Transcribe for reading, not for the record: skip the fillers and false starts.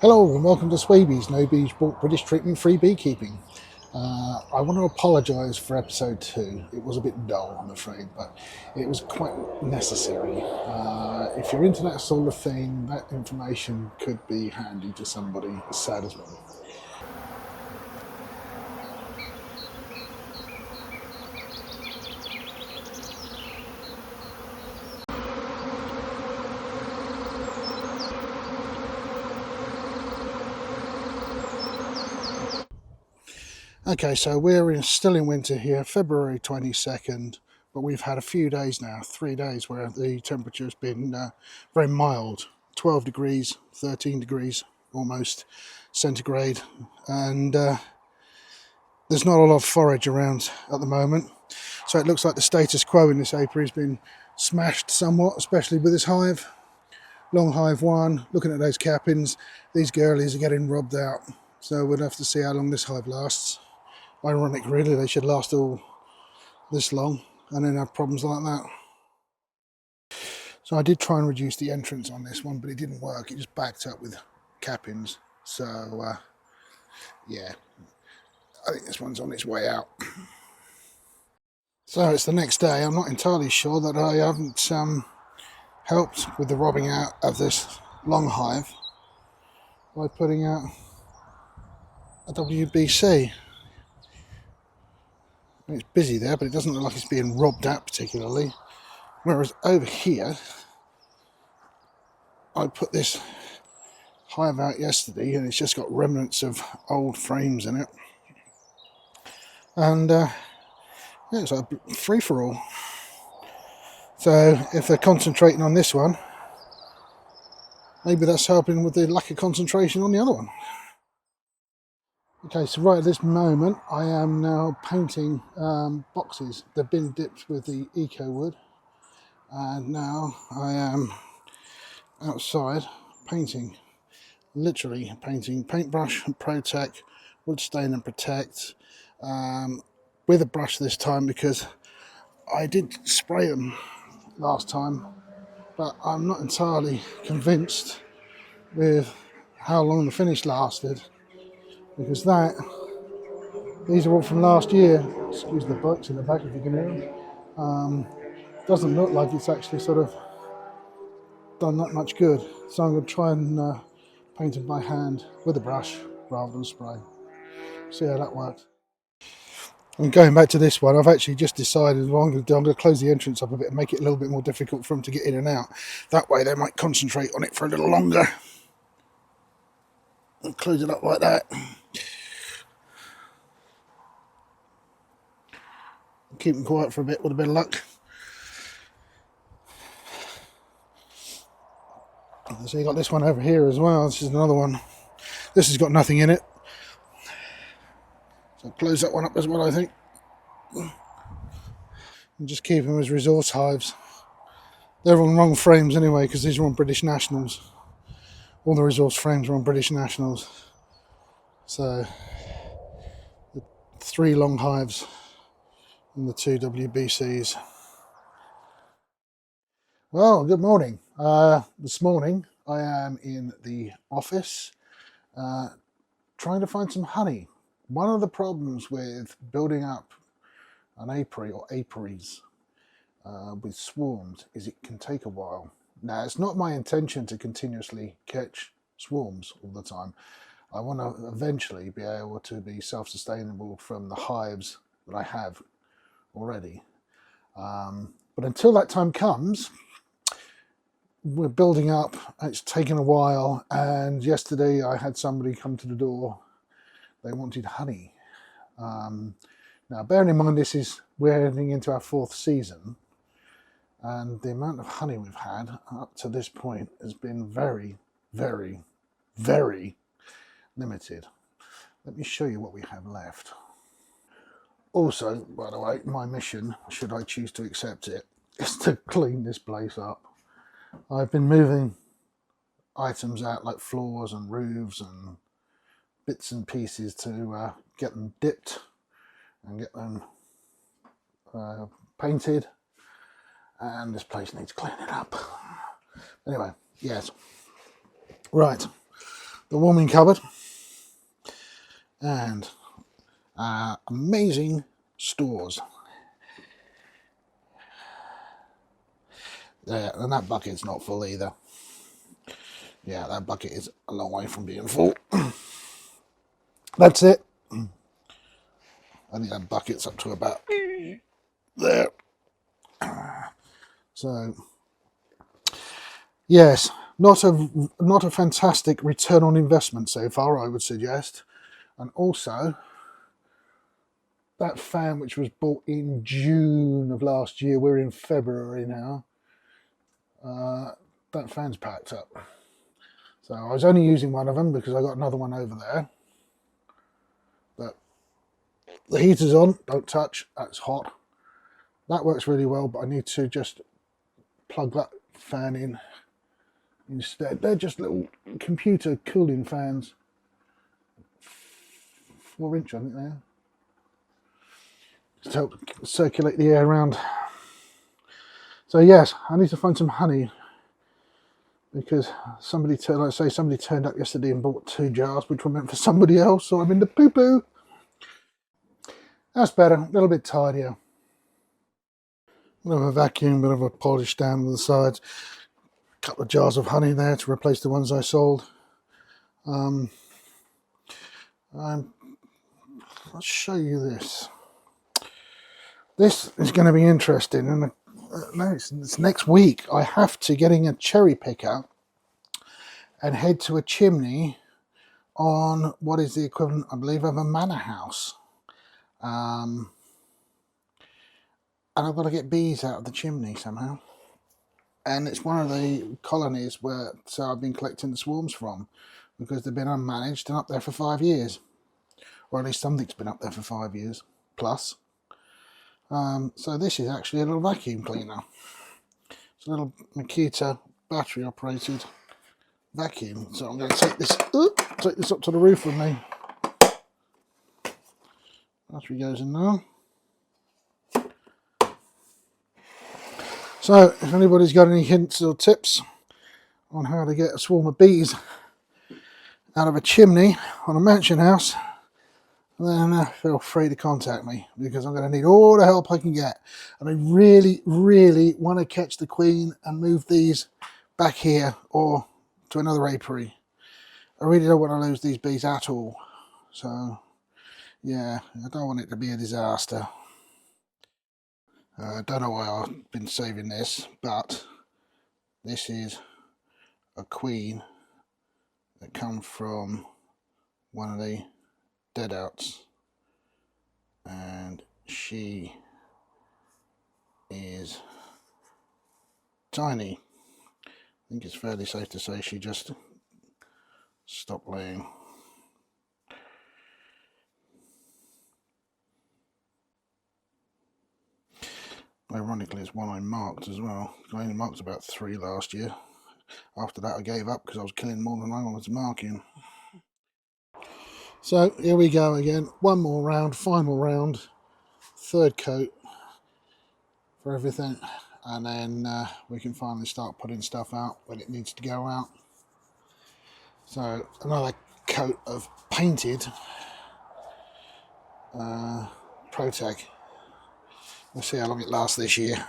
Hello and welcome to Swabies, No Bees Bought British Treatment Free Beekeeping. I want to apologise for episode 2. It was a bit dull, I'm afraid, but it was quite necessary. If you're into that sort of thing, that information could be handy to somebody as sad as me. Okay, so still in winter here, February 22nd, but we've had a few days now, 3 days, where the temperature has been very mild, 12 degrees, 13 degrees almost centigrade, and there's not a lot of forage around at the moment. So it looks like the status quo in this apiary has been smashed somewhat, especially with this hive. Longhive 1, looking at those cappings, these girlies are getting robbed out. So we'll have to see how long this hive lasts. Ironic really, they should last all this long and then have problems like that. So I did try and reduce the entrance on this one, but it didn't work. It just backed up with cappings. So yeah, I think this one's on its way out. So it's the next day. I'm not entirely sure that I haven't helped with the robbing out of this long hive by putting out a WBC. It's busy there, but it doesn't look like it's being robbed out particularly. Whereas over here, I put this hive out yesterday and it's just got remnants of old frames in it. And yeah, it's a free-for-all. So if they're concentrating on this one, maybe that's helping with the lack of concentration on the other one. Okay, so right at this moment, I am now painting boxes. They've been dipped with the eco wood, and now I am outside painting, literally painting paintbrush and Protect, wood stain and protect, with a brush this time because I did spray them last time, but I'm not entirely convinced with how long the finish lasted, because these are all from last year. Excuse the bugs in the back if you can hear them. Doesn't look like it's actually sort of done that much good. So I'm going to try and paint it by hand with a brush rather than spray. See how that works. And going back to this one, I've actually just decided what I'm going to do. I'm going to close the entrance up a bit and make it a little bit more difficult for them to get in and out. That way they might concentrate on it for a little longer. And close it up like that. Keep them quiet for a bit with a bit of luck. So you got this one over here as well. This is another one. This has got nothing in it. So close that one up as well, I think. And just keep them as resource hives. They're on wrong frames anyway, because these are on British nationals. All the resource frames are on British nationals. So the 3 long hives and the 2 WBCs. Well, good morning. This morning I am in the office trying to find some honey. One of the problems with building up an apiary or apiaries with swarms is it can take a while. Now, it's not my intention to continuously catch swarms all the time. I want to eventually be able to be self-sustainable from the hives that I have already. But until that time comes, we're building up. It's taken a while, and yesterday I had somebody come to the door. They wanted honey. Now, bearing in mind we're heading into our 4th season, and the amount of honey we've had up to this point has been very, very, very limited. Let me show you what we have left. Also, by the way, my mission, should I choose to accept it, is to clean this place up. I've been moving items out like floors and roofs and bits and pieces to get them dipped and get them painted, and this place needs cleaning up. Anyway, yes. Right, the warming cupboard, and amazing stores. Yeah, and that bucket's not full either. Yeah, that bucket is a long way from being full. That's it. I think that bucket's up to about there. So, yes, not a fantastic return on investment so far, I would suggest. And also, that fan which was bought in June of last year, we're in February now, that fan's packed up. So I was only using one of them because I got another one over there. But the heater's on, don't touch, that's hot. That works really well, but I need to just plug that fan in instead. They're just little computer cooling fans. 4-inch, I think they are. Just to help circulate the air around. So yes, I need to find some honey because somebody turned up yesterday and bought 2 jars which were meant for somebody else, so I'm in the poo-poo. That's better, a little bit tidier. A bit of a vacuum, a bit of a polish down the sides. A couple of jars of honey there to replace the ones I sold. I'll show you this. This is going to be interesting, and it's next week. I have to getting a cherry picker and head to a chimney on what is the equivalent, I believe, of a manor house. And I've got to get bees out of the chimney somehow. And it's one of the colonies where I've been collecting the swarms from, because they've been unmanaged and up there for 5 years. Or at least something's been up there for 5 years plus. So this is actually a little vacuum cleaner. It's a little Makita battery operated vacuum. So I'm going to take this up to the roof with me. Battery goes in now. So if anybody's got any hints or tips on how to get a swarm of bees out of a chimney on a mansion house, then feel free to contact me, because I'm going to need all the help I can get. And I really, really want to catch the queen and move these back here or to another apiary. I really don't want to lose these bees at all. So, yeah, I don't want it to be a disaster. I don't know why I've been saving this, but this is a queen that comes from one of the dead outs, and she is tiny. I think it's fairly safe to say she just stopped laying. Ironically, it's one I marked as well. I only marked about 3 last year. After that I gave up because I was killing more than I was marking. So here we go again, one more round, final round, 3rd coat for everything, and then we can finally start putting stuff out when it needs to go out. So another coat of painted Protec. Let's see how long it lasts this year.